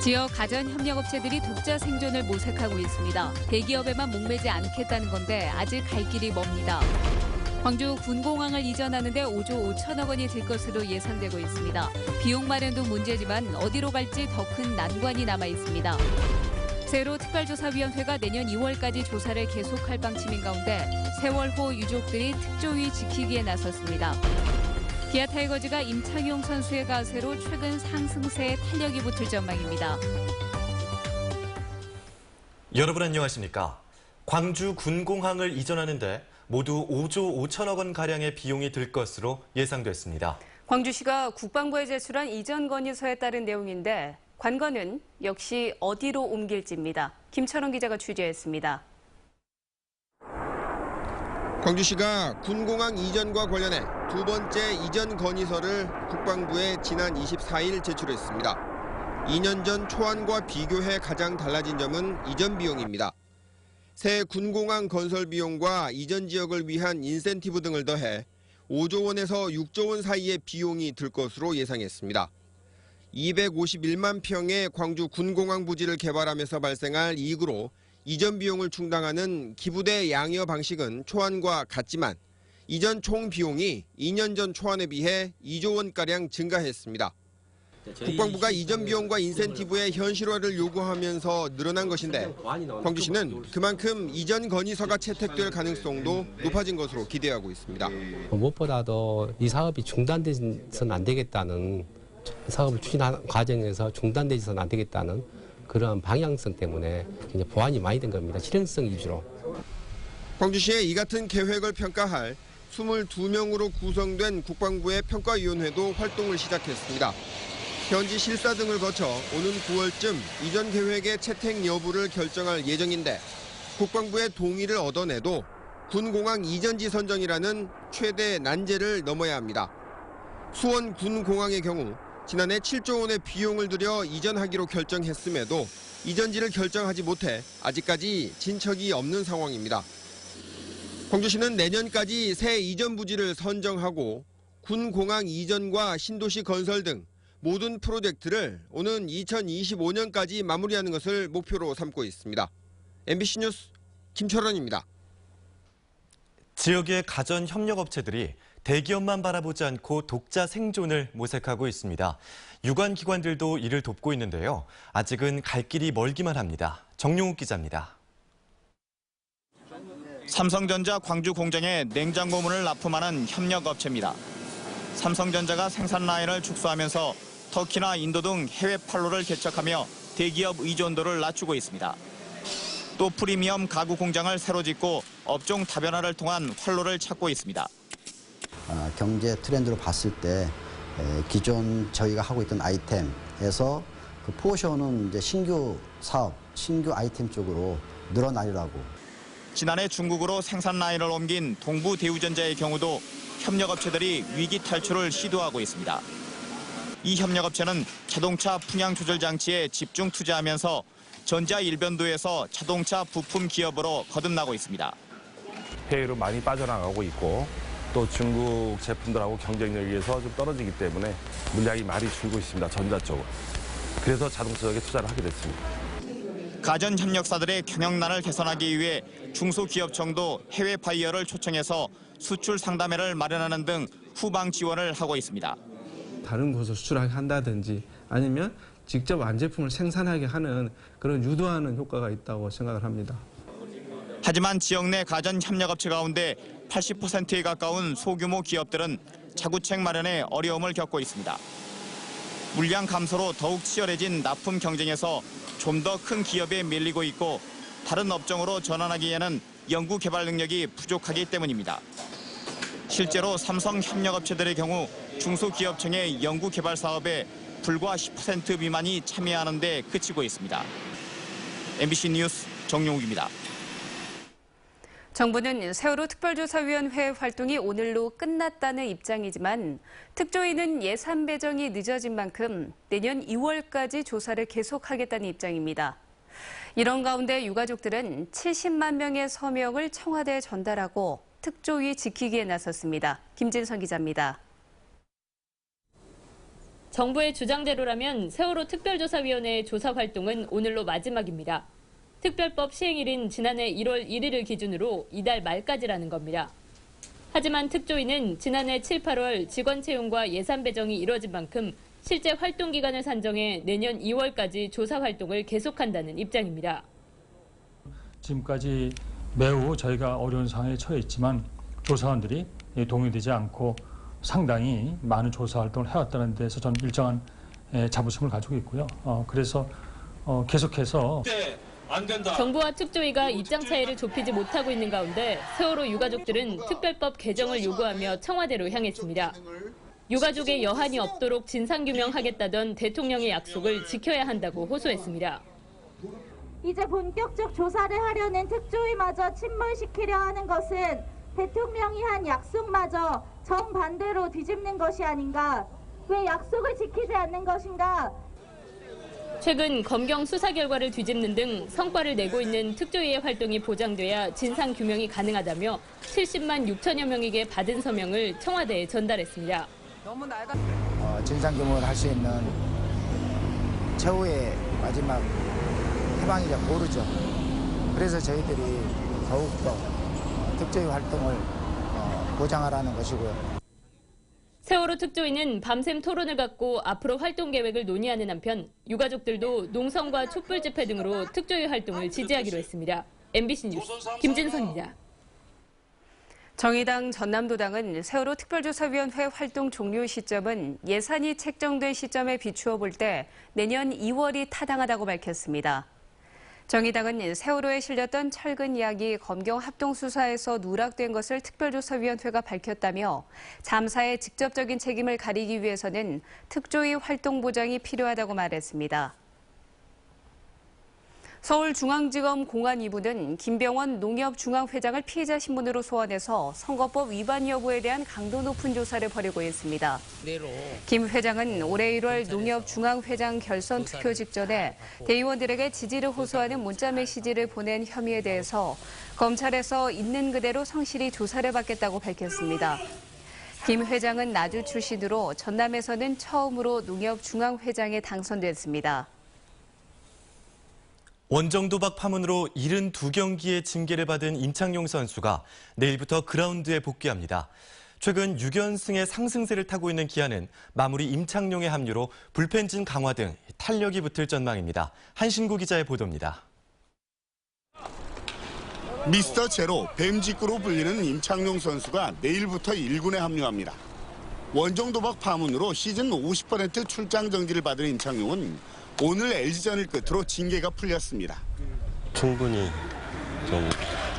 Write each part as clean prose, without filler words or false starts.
지역 가전협력업체들이 독자 생존을 모색하고 있습니다. 대기업에만 목매지 않겠다는 건데 아직 갈 길이 멉니다. 광주 군공항을 이전하는데 5조 5천억 원이 들 것으로 예상되고 있습니다. 비용 마련도 문제지만 어디로 갈지 더 큰 난관이 남아 있습니다. 세월호 특별조사위원회가 내년 2월까지 조사를 계속할 방침인 가운데 세월호 유족들이 특조위 지키기에 나섰습니다. 기아 타이거즈가 임창용 선수의 가세로 최근 상승세에 탄력이 붙을 전망입니다. 여러분 안녕하십니까? 광주 군공항을 이전하는데 모두 5조 5천억 원가량의 비용이 들 것으로 예상됐습니다. 광주시가 국방부에 제출한 이전 건의서에 따른 내용인데 관건은 역시 어디로 옮길지입니다. 김철원 기자가 취재했습니다. 광주시가 군공항 이전과 관련해 두 번째 이전 건의서를 국방부에 지난 24일 제출했습니다. 2년 전 초안과 비교해 가장 달라진 점은 이전 비용입니다. 새 군공항 건설 비용과 이전 지역을 위한 인센티브 등을 더해 5조 원에서 6조 원 사이의 비용이 들 것으로 예상했습니다. 251만 평의 광주 군공항 부지를 개발하면서 발생할 이익으로 이전 비용을 충당하는 기부대 양여 방식은 초안과 같지만 이전 총 비용이 2년 전 초안에 비해 2조 원가량 증가했습니다. 국방부가 이전 비용과 인센티브의 현실화를 요구하면서 늘어난 것인데 광주시는 그만큼 이전 건의서가 채택될 가능성도 높아진 것으로 기대하고 있습니다. 무엇보다도 이 사업이 중단돼서는 안 되겠다는, 사업을 추진하는 과정에서 중단돼서는 안 되겠다는 그런 방향성 때문에 굉장히 보완이 많이 된 겁니다. 실행성 위주로. 광주시의 이 같은 계획을 평가할 22명으로 구성된 국방부의 평가위원회도 활동을 시작했습니다. 현지 실사 등을 거쳐 오는 9월쯤 이전 계획의 채택 여부를 결정할 예정인데 국방부의 동의를 얻어내도 군공항 이전지 선정이라는 최대 난제를 넘어야 합니다. 수원 군공항의 경우 지난해 7조 원의 비용을 들여 이전하기로 결정했음에도 이전지를 결정하지 못해 아직까지 진척이 없는 상황입니다. 광주시는 내년까지 새 이전 부지를 선정하고 군공항 이전과 신도시 건설 등 모든 프로젝트를 오는 2025년까지 마무리하는 것을 목표로 삼고 있습니다. MBC 뉴스 김철원입니다. 지역의 가전협력업체들이 대기업만 바라보지 않고 독자 생존을 모색하고 있습니다. 유관기관들도 이를 돕고 있는데요. 아직은 갈 길이 멀기만 합니다. 정용욱 기자입니다. 삼성전자 광주 공장에 냉장고문을 납품하는 협력업체입니다. 삼성전자가 생산 라인을 축소하면서 터키나 인도 등 해외 판로를 개척하며 대기업 의존도를 낮추고 있습니다. 또 프리미엄 가구 공장을 새로 짓고 업종 다변화를 통한 활로를 찾고 있습니다. 경제 트렌드로 봤을 때 기존 저희가 하고 있던 아이템에서 그 포션은 이제 신규 사업, 신규 아이템 쪽으로 늘어나려고. 지난해 중국으로 생산 라인을 옮긴 동부 대우전자의 경우도 협력업체들이 위기 탈출을 시도하고 있습니다. 이 협력업체는 자동차 풍향 조절 장치에 집중 투자하면서 전자 일변도에서 자동차 부품 기업으로 거듭나고 있습니다. 해외로 많이 빠져나가고 있고 또 중국 제품들하고 경쟁력에서 좀 떨어지기 때문에 물량이 많이 줄고 있습니다. 전자 쪽으로. 그래서 자동차 쪽에 투자를 하게 됐습니다. 가전협력사들의 경영난을 개선하기 위해 중소기업청도 해외 바이어를 초청해서 수출 상담회를 마련하는 등 후방 지원을 하고 있습니다. 다른 곳으로 수출하게 한다든지 아니면 직접 완제품을 생산하게 하는 그런 유도하는 효과가 있다고 생각을 합니다. 하지만 지역 내 가전협력업체 가운데 80%에 가까운 소규모 기업들은 자구책 마련에 어려움을 겪고 있습니다. 물량 감소로 더욱 치열해진 납품 경쟁에서 좀 더 큰 기업에 밀리고 있고 다른 업종으로 전환하기에는 연구 개발 능력이 부족하기 때문입니다. 실제로 삼성협력업체들의 경우 중소기업청의 연구 개발 사업에 불과 10% 미만이 참여하는 데 그치고 있습니다. MBC 뉴스 정용욱입니다. 정부는 세월호 특별조사위원회 활동이 오늘로 끝났다는 입장이지만 특조위는 예산 배정이 늦어진 만큼 내년 2월까지 조사를 계속하겠다는 입장입니다. 이런 가운데 유가족들은 70만 명의 서명을 청와대에 전달하고 특조위 지키기에 나섰습니다. 김진선 기자입니다. 정부의 주장대로라면 세월호 특별조사위원회의 조사 활동은 오늘로 마지막입니다. 특별법 시행일인 지난해 1월 1일을 기준으로 이달 말까지라는 겁니다. 하지만 특조위는 지난해 7, 8월 직원 채용과 예산 배정이 이뤄진 만큼 실제 활동 기간을 산정해 내년 2월까지 조사 활동을 계속한다는 입장입니다. 지금까지 매우 저희가 어려운 상황에 처해 있지만 조사원들이 동요되지 않고 상당히 많은 조사 활동을 해왔다는 데서 저는 일정한 자부심을 가지고 있고요. 그래서 계속해서 정부와 특조위가 입장 차이를 좁히지 못하고 있는 가운데 세월호 유가족들은 특별법 개정을 요구하며 청와대로 향했습니다. 유가족의 여한이 없도록 진상규명하겠다던 대통령의 약속을 지켜야 한다고 호소했습니다. 이제 본격적 조사를 하려는 특조위마저 침몰시키려 하는 것은 대통령이 한 약속마저 정반대로 뒤집는 것이 아닌가? 왜 약속을 지키지 않는 것인가? 최근 검경 수사 결과를 뒤집는 등 성과를 내고 있는 특조위의 활동이 보장돼야 진상규명이 가능하다며 70만 6천여 명에게 받은 서명을 청와대에 전달했습니다. 진상규명을 할 수 있는 최후의 마지막 해방이자 보루죠. 그래서 저희들이 더욱더 특조위 활동을 보장하라는 것이고요. 세월호 특조위는 밤샘 토론을 갖고 앞으로 활동 계획을 논의하는 한편 유가족들도 농성과 촛불 집회 등으로 특조위 활동을 지지하기로 했습니다. MBC 뉴스 김진선입니다. 정의당 전남도당은 세월호 특별조사위원회 활동 종료 시점은 예산이 책정된 시점에 비추어 볼 때 내년 2월이 타당하다고 밝혔습니다. 정의당은 세월호에 실렸던 철근 약이 검경 합동수사에서 누락된 것을 특별조사위원회가 밝혔다며 잠사의 직접적인 책임을 가리기 위해서는 특조위 활동 보장이 필요하다고 말했습니다. 서울중앙지검 공안 2부는 김병원 농협중앙회장을 피해자 신분으로 소환해서 선거법 위반 여부에 대한 강도 높은 조사를 벌이고 있습니다. 김 회장은 올해 1월 농협중앙회장 결선 투표 직전에 대의원들에게 지지를 호소하는 문자 메시지를 보낸 혐의에 대해서 검찰에서 있는 그대로 성실히 조사를 받겠다고 밝혔습니다. 김 회장은 나주 출신으로 전남에서는 처음으로 농협중앙회장에 당선됐습니다. 원정도박 파문으로 72경기의 징계를 받은 임창용 선수가 내일부터 그라운드에 복귀합니다. 최근 6연승의 상승세를 타고 있는 기아는 마무리 임창용의 합류로 불펜진 강화 등 탄력이 붙을 전망입니다. 한신구 기자의 보도입니다. 미스터 제로 뱀직구로 불리는 임창용 선수가 내일부터 1군에 합류합니다. 원정도박 파문으로 시즌 50% 출장 정지를 받은 임창용은 오늘 LG전을 끝으로 징계가 풀렸습니다. 충분히 좀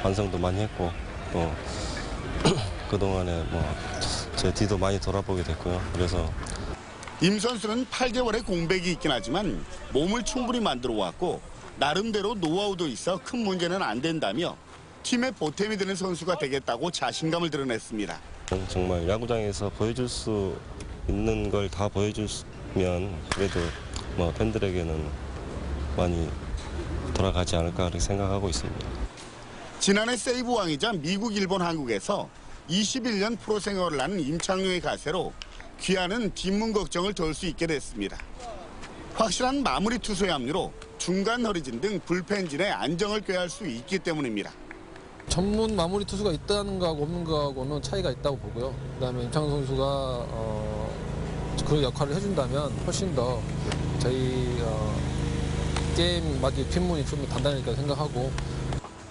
완성도 많이 했고 또 그동안에 제 뒤도 많이 돌아보게 됐고요. 그래서 임 선수는 8개월의 공백이 있긴 하지만 몸을 충분히 만들어 왔고 나름대로 노하우도 있어 큰 문제는 안 된다며 팀의 보탬이 되는 선수가 되겠다고 자신감을 드러냈습니다. 정말 야구장에서 보여줄 수 있는 걸 다 보여주면 그래도 팬들에게는 많이 돌아가지 않을까 그렇게 생각하고 있습니다. 지난해 세이브왕이자 미국, 일본, 한국에서 21년 프로 생활을 하는 임창용의 가세로 기아는 뒷문 걱정을 덜 수 있게 됐습니다. 확실한 마무리 투수의 합류로 중간 허리진 등 불펜진의 안정을 꾀할 수 있기 때문입니다. 전문 마무리 투수가 있다는 거하고 없는 거하고는 차이가 있다고 보고요. 그다음에 임창용 선수가 그 역할을 해준다면 훨씬 더 저희 게임 맞이 뒷문이 좀 단단하니까 생각하고.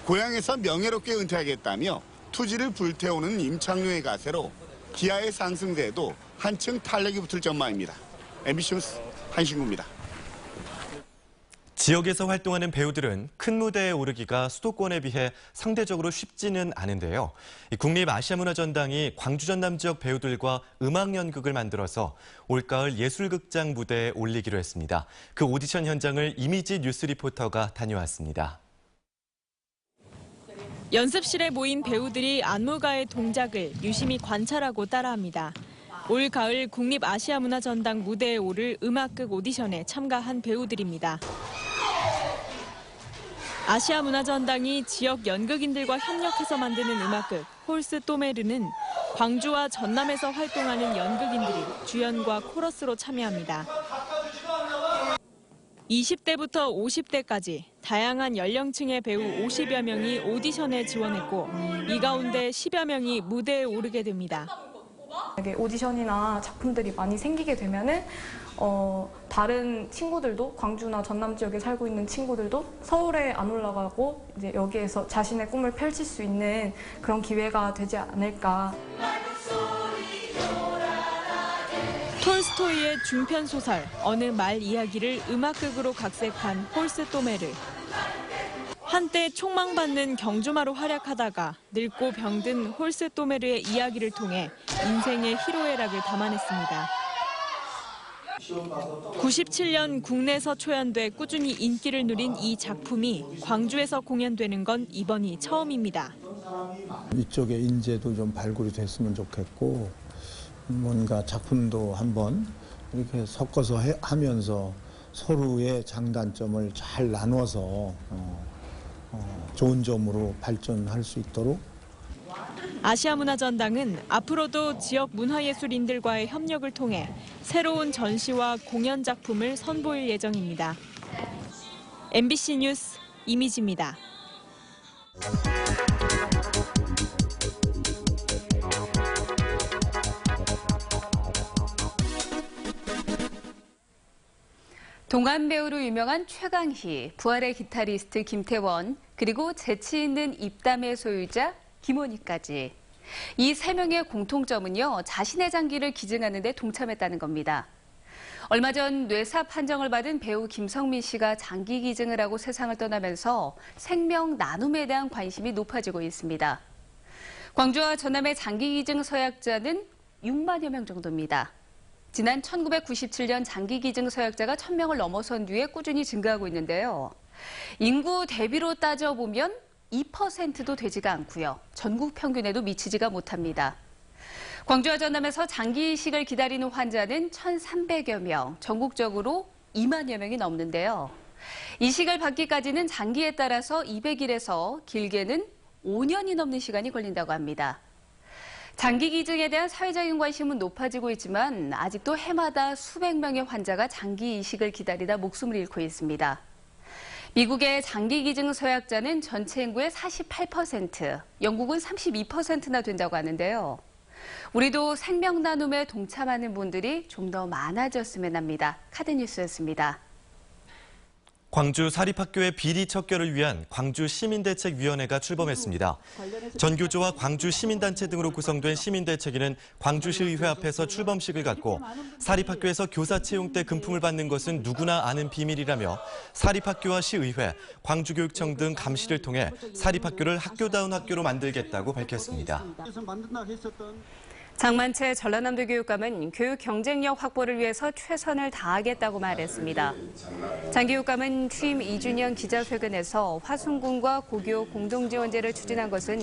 고향에서 명예롭게 은퇴하겠다며 투지를 불태우는 임창용의 가세로 기아의 상승세에도 한층 탄력이 붙을 전망입니다. MBC 뉴스 한신구입니다. 지역에서 활동하는 배우들은 큰 무대에 오르기가 수도권에 비해 상대적으로 쉽지는 않은데요. 국립아시아문화전당이 광주 전남 지역 배우들과 음악연극을 만들어서 올가을 예술극장 무대에 올리기로 했습니다. 그 오디션 현장을 이미지 뉴스 리포터가 다녀왔습니다. 연습실에 모인 배우들이 안무가의 동작을 유심히 관찰하고 따라합니다. 올 가을 국립아시아문화전당 무대에 오를 음악극 오디션에 참가한 배우들입니다. 아시아문화전당이 지역 연극인들과 협력해서 만드는 음악극 홀스 또메르는 광주와 전남에서 활동하는 연극인들이 주연과 코러스로 참여합니다. 20대부터 50대까지 다양한 연령층의 배우 50여 명이 오디션에 지원했고 이 가운데 10여 명이 무대에 오르게 됩니다. 오디션이나 작품들이 많이 생기게 되면은 다른 친구들도 광주나 전남 지역에 살고 있는 친구들도 서울에 안 올라가고 이제 여기에서 자신의 꿈을 펼칠 수 있는 그런 기회가 되지 않을까. 톨스토이의 중편 소설 어느 말 이야기를 음악극으로 각색한 홀스 또메르. 한때 촉망받는 경주마로 활약하다가 늙고 병든 홀스 또메르의 이야기를 통해 인생의 희로애락을 담아냈습니다. 97년 국내에서 초연돼 꾸준히 인기를 누린 이 작품이 광주에서 공연되는 건 이번이 처음입니다. 이쪽에 인재도 좀 발굴이 됐으면 좋겠고 뭔가 작품도 한번 이렇게 섞어서 하면서 서로의 장단점을 잘 나눠서 좋은 점으로 발전할 수 있도록. 아시아문화전당은 앞으로도 지역 문화예술인들과의 협력을 통해 새로운 전시와 공연 작품을 선보일 예정입니다. MBC 뉴스 이미지입니다. 동안 배우로 유명한 최강희, 부활의 기타리스트 김태원, 그리고 재치 있는 입담의 소유자 김원희까지. 이 세 명의 공통점은요, 자신의 장기를 기증하는 데 동참했다는 겁니다. 얼마 전 뇌사 판정을 받은 배우 김성민 씨가 장기 기증을 하고 세상을 떠나면서 생명 나눔에 대한 관심이 높아지고 있습니다. 광주와 전남의 장기 기증 서약자는 6만여 명 정도입니다. 지난 1997년 장기 기증 서약자가 1,000명을 넘어선 뒤에 꾸준히 증가하고 있는데요. 인구 대비로 따져보면 2%도 되지가 않고요. 전국 평균에도 미치지가 못합니다. 광주와 전남에서 장기 이식을 기다리는 환자는 1,300여 명, 전국적으로 2만여 명이 넘는데요. 이식을 받기까지는 장기에 따라서 200일에서 길게는 5년이 넘는 시간이 걸린다고 합니다. 장기 기증에 대한 사회적인 관심은 높아지고 있지만 아직도 해마다 수백 명의 환자가 장기 이식을 기다리다 목숨을 잃고 있습니다. 미국의 장기 기증 서약자는 전체 인구의 48%, 영국은 32%나 된다고 하는데요. 우리도 생명 나눔에 동참하는 분들이 좀 더 많아졌으면 합니다. 카드뉴스였습니다. 광주 사립학교의 비리 척결을 위한 광주 시민대책위원회가 출범했습니다. 전교조와 광주 시민단체 등으로 구성된 시민대책위는 광주시의회 앞에서 출범식을 갖고 사립학교에서 교사 채용 때 금품을 받는 것은 누구나 아는 비밀이라며 사립학교와 시의회, 광주교육청 등 감시를 통해 사립학교를 학교다운 학교로 만들겠다고 밝혔습니다. 장만채 전라남도 교육감은 교육 경쟁력 확보를 위해서 최선을 다하겠다고 말했습니다. 장 교육감은 취임 2주년 기자회견에서 화순군과 고교 공동지원제를 추진한 것은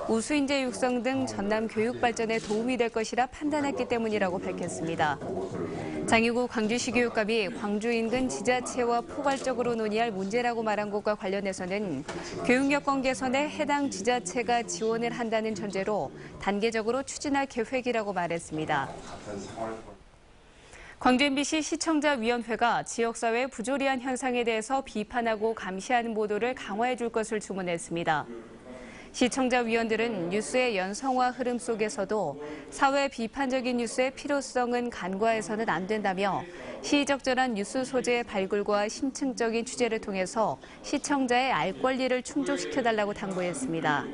우수인재 육성 등 전남 교육 발전에 도움이 될 것이라 판단했기 때문이라고 밝혔습니다. 장유구 광주시 교육감이 광주 인근 지자체와 포괄적으로 논의할 문제라고 말한 것과 관련해서는 교육 여건 개선에 해당 지자체가 지원을 한다는 전제로 단계적으로 추진할 계획이라고 말했습니다. 광주 MBC 시청자위원회가 지역사회의 부조리한 현상에 대해서 비판하고 감시하는 보도를 강화해 줄 것을 주문했습니다. 시청자위원들은 뉴스의 연성화 흐름 속에서도 사회 비판적인 뉴스의 필요성은 간과해서는 안 된다며 시의적절한 뉴스 소재의 발굴과 심층적인 취재를 통해서 시청자의 알 권리를 충족시켜달라고 당부했습니다.